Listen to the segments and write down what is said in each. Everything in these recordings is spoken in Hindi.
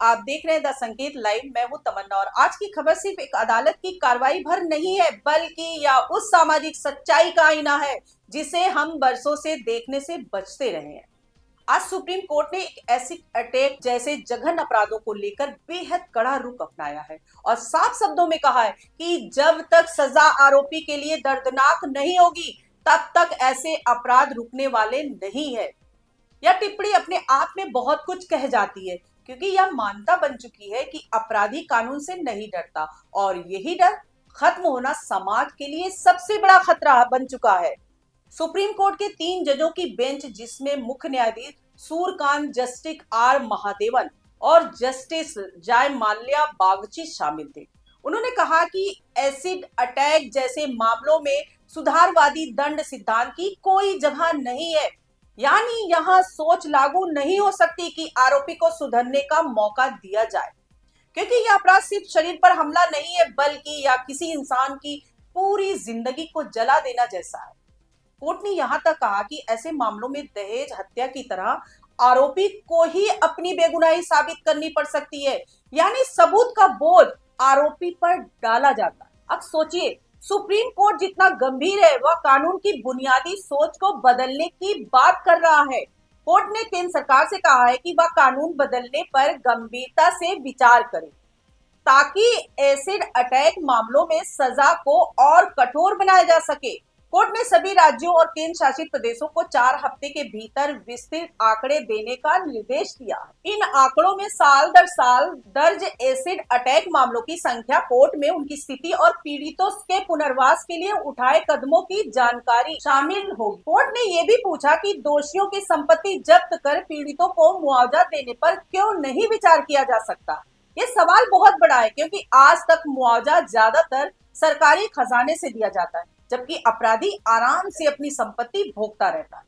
आप देख रहे हैं द संकेत लाइव। मैं हूं तमन्ना और आज की खबर सिर्फ एक अदालत की कार्रवाई भर नहीं है, बल्कि यह उस सामाजिक सच्चाई का आईना है जिसे हम बरसों से देखने से बचते रहे हैं। आज सुप्रीम कोर्ट ने एक एसिड अटैक जैसे जघन्य अपराधों को लेकर बेहद कड़ा रुख अपनाया है और साफ शब्दों में कहा है कि जब तक सजा आरोपी के लिए दर्दनाक नहीं होगी, तब तक ऐसे अपराध रुकने वाले नहीं है। यह टिप्पणी अपने आप में बहुत कुछ कह जाती है, क्योंकि यह मान्यता बन चुकी है कि अपराधी कानून से नहीं डरता और यही डर खत्म होना समाज के लिए सबसे बड़ा खतरा बन चुका है। सुप्रीम कोर्ट के 3 जजों की बेंच, जिसमें मुख्य न्यायाधीश सूर्यकांत, जस्टिस आर महादेवन और जस्टिस जय माल्या बागची शामिल थे। उन्होंने कहा कि एसिड अटैक जैसे मामलों में सुधारवादी दंड सिद्धांत की कोई जगह नहीं है। यानी यहाँ सोच लागू नहीं हो सकती कि आरोपी को सुधरने का मौका दिया जाए, क्योंकि यह अपराध सिर्फ शरीर पर हमला नहीं है, बल्कि यह किसी इंसान की पूरी जिंदगी को जला देना जैसा है। कोर्ट ने यहां तक कहा कि ऐसे मामलों में दहेज हत्या की तरह आरोपी को ही अपनी बेगुनाही साबित करनी पड़ सकती है, यानी सबूत का बोझ आरोपी पर डाला जाता है। अब सोचिए, सुप्रीम कोर्ट जितना गंभीर है, वह कानून की बुनियादी सोच को बदलने की बात कर रहा है। कोर्ट ने केंद्र सरकार से कहा है कि वह कानून बदलने पर गंभीरता से विचार करे, ताकि एसिड अटैक मामलों में सजा को और कठोर बनाया जा सके। कोर्ट ने सभी राज्यों और केंद्र शासित प्रदेशों को 4 हफ्ते के भीतर विस्तृत आंकड़े देने का निर्देश दिया है। इन आंकड़ों में साल दर साल दर्ज एसिड अटैक मामलों की संख्या, कोर्ट में उनकी स्थिति और पीड़ितों के पुनर्वास के लिए उठाए कदमों की जानकारी शामिल होगी। कोर्ट ने ये भी पूछा कि दोषियों की संपत्ति जब्त कर पीड़ितों को मुआवजा देने पर क्यों नहीं विचार किया जा सकता। ये सवाल बहुत बड़ा है, क्योंकि आज तक मुआवजा ज्यादातर सरकारी खजाने से दिया जाता है, जबकि अपराधी आराम से अपनी संपत्ति भोगता रहता है।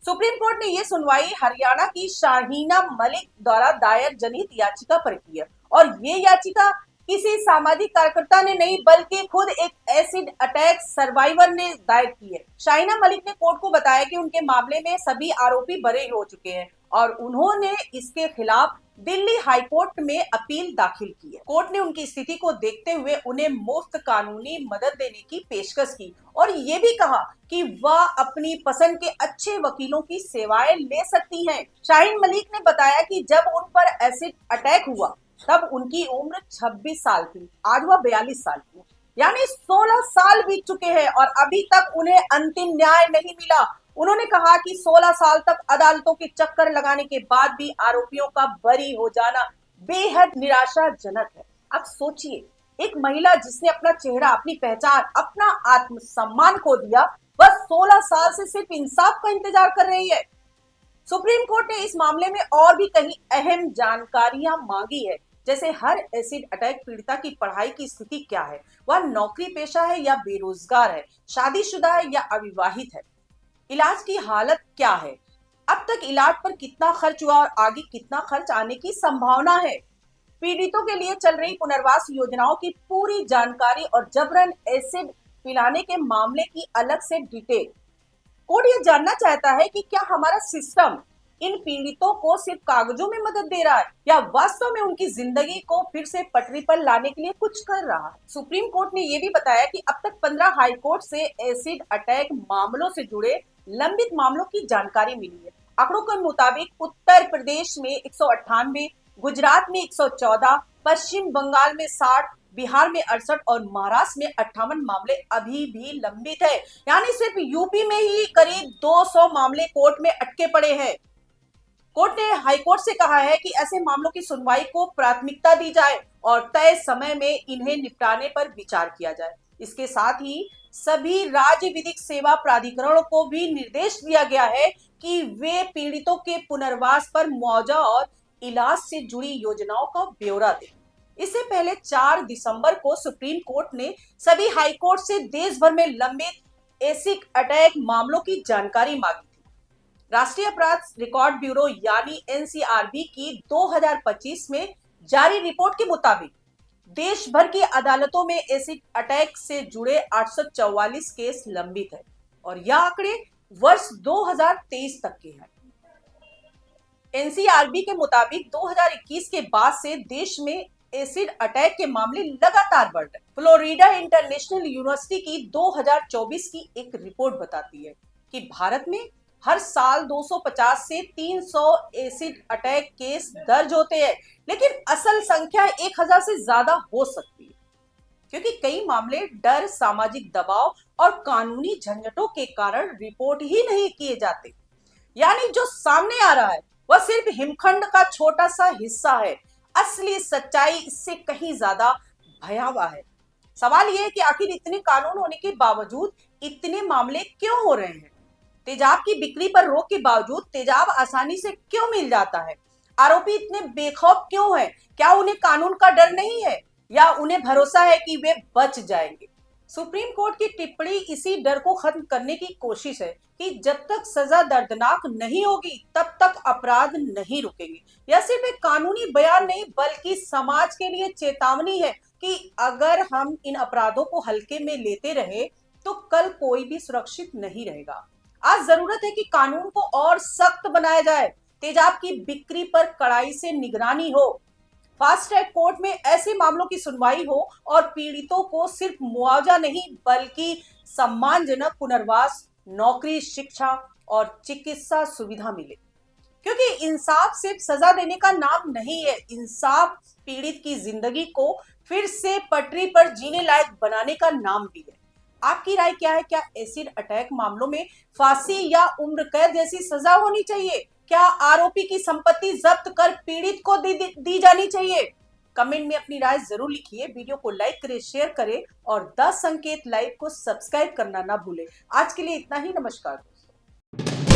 सुप्रीम कोर्ट ने यह सुनवाई हरियाणा की शाहीना मलिक द्वारा दायर जनहित याचिका पर की है और ये याचिका किसी सामाजिक कार्यकर्ता ने नहीं, बल्कि खुद एक एसिड अटैक सर्वाइवर ने दायर की है। शाहीना मलिक ने कोर्ट को बताया कि उनके मामले में सभी आरोपी बरी हो चुके हैं और उन्होंने इसके खिलाफ दिल्ली हाई कोर्ट में अपील दाखिल की है। कोर्ट ने उनकी स्थिति को देखते हुए उन्हें मुफ्त कानूनी मदद देने की पेशकश की और ये भी कहा कि वह अपनी पसंद के अच्छे वकीलों की सेवाएं ले सकती हैं। शाहीन मलिक ने बताया कि जब उन पर एसिड अटैक हुआ तब उनकी उम्र 26 साल थी, आज वह 42 साल की, यानी 16 साल बीत चुके हैं और अभी तक उन्हें अंतिम न्याय नहीं मिला। उन्होंने कहा कि 16 साल तक अदालतों के चक्कर लगाने के बाद भी आरोपियों का बरी हो जाना बेहद निराशाजनक है। अब सोचिए, एक महिला जिसने अपना चेहरा, अपनी पहचान, अपना आत्मसम्मान खो दिया, बस 16 साल से सिर्फ इंसाफ का इंतजार कर रही है। सुप्रीम कोर्ट ने इस मामले में और भी कई अहम जानकारियां मांगी है, जैसे हर एसिड अटैक पीड़िता की पढ़ाई की स्थिति क्या है, वह नौकरी पेशा है या बेरोजगार है, शादीशुदा है या अविवाहित है, इलाज की हालत क्या है, अब तक इलाज पर कितना खर्च हुआ और आगे कितना खर्च आने की संभावना है, पीड़ितों के लिए चल रही पुनर्वास योजनाओं की पूरी जानकारी और जबरन एसिड पिलाने के मामले की अलग से डिटेल। कोर्ट ये जानना चाहता है कि क्या हमारा सिस्टम इन पीड़ितों को सिर्फ कागजों में मदद दे रहा है या वास्तव में उनकी जिंदगी को फिर से पटरी पर लाने के लिए कुछ कर रहा है। सुप्रीम कोर्ट ने यह भी बताया कि अब तक 15 हाई कोर्ट से एसिड अटैक मामलों से जुड़े लंबित मामलों की जानकारी मिली है। आंकड़ों के मुताबिक उत्तर प्रदेश में 198, गुजरात में 114, पश्चिम बंगाल में 60, बिहार में 68 और महाराष्ट्र में 58 मामले अभी भी लंबित है। यानी सिर्फ यूपी में ही करीब 200 मामले कोर्ट में अटके पड़े हैं। कोर्ट ने हाईकोर्ट से कहा है कि ऐसे मामलों की सुनवाई को प्राथमिकता दी जाए और तय समय में इन्हें निपटाने पर विचार किया जाए। इसके साथ ही सभी राज्य विधिक सेवा प्राधिकरणों को भी निर्देश दिया गया है कि वे पीड़ितों के पुनर्वास पर मुआवजा और इलाज से जुड़ी योजनाओं का ब्यौरा दें। इससे पहले 4 दिसंबर को सुप्रीम कोर्ट ने सभी हाई कोर्ट से देश भर में लंबित एसिड अटैक मामलों की जानकारी मांगी थी। राष्ट्रीय अपराध रिकॉर्ड ब्यूरो यानी एनसीआरबी की 2025 में जारी रिपोर्ट के मुताबिक देश भर की अदालतों में एसिड अटैक से जुड़े 844 केस लंबित है और यह आंकड़े वर्ष 2023 तक के हैं। एनसीआरबी के मुताबिक 2021 के बाद से देश में एसिड अटैक के मामले लगातार बढ़ रहे। फ्लोरिडा इंटरनेशनल यूनिवर्सिटी की 2024 की एक रिपोर्ट बताती है कि भारत में हर साल 250 से 300 एसिड अटैक केस दर्ज होते हैं, लेकिन असल संख्या 1000 से ज्यादा हो सकती है, क्योंकि कई मामले डर, सामाजिक दबाव और कानूनी झंझटों के कारण रिपोर्ट ही नहीं किए जाते। यानी जो सामने आ रहा है वह सिर्फ हिमखंड का छोटा सा हिस्सा है। असली सच्चाई इससे कहीं ज्यादा भयावह है। सवाल यह है कि आखिर इतने कानून होने के बावजूद इतने मामले क्यों हो रहे हैं? तेजाब की बिक्री पर रोक के बावजूद तेजाब आसानी से क्यों मिल जाता है? आरोपी इतने बेखौफ क्यों हैं? क्या उन्हें कानून का डर नहीं है या उन्हें भरोसा है कि वे बच जाएंगे? सुप्रीम कोर्ट की टिप्पणी इसी डर को खत्म करने की कोशिश है कि जब तक सजा दर्दनाक नहीं होगी तब तक अपराध नहीं रुकेंगे। यह सिर्फ एक कानूनी बयान नहीं बल्कि समाज के लिए चेतावनी है कि अगर हम इन अपराधों को हल्के में लेते रहे तो कल कोई भी सुरक्षित नहीं रहेगा। आज जरूरत है कि कानून को और सख्त बनाया जाए, तेजाब की बिक्री पर कड़ाई से निगरानी हो, फास्ट ट्रैक कोर्ट में ऐसे मामलों की सुनवाई हो और पीड़ितों को सिर्फ मुआवजा नहीं बल्कि सम्मानजनक पुनर्वास, नौकरी, शिक्षा और चिकित्सा सुविधा मिले। क्योंकि इंसाफ सिर्फ सजा देने का नाम नहीं है, इंसाफ पीड़ित की जिंदगी को फिर से पटरी पर जीने लायक बनाने का नाम भी है। आपकी राय क्या है? क्या एसिड अटैक मामलों में फांसी या उम्र कैद जैसी सजा होनी चाहिए? क्या आरोपी की संपत्ति जब्त कर पीड़ित को दी जानी चाहिए? कमेंट में अपनी राय जरूर लिखिए। वीडियो को लाइक करें, शेयर करें और 10 संकेत लाइव को सब्सक्राइब करना ना भूलें। आज के लिए इतना ही। नमस्कार दोस्तों।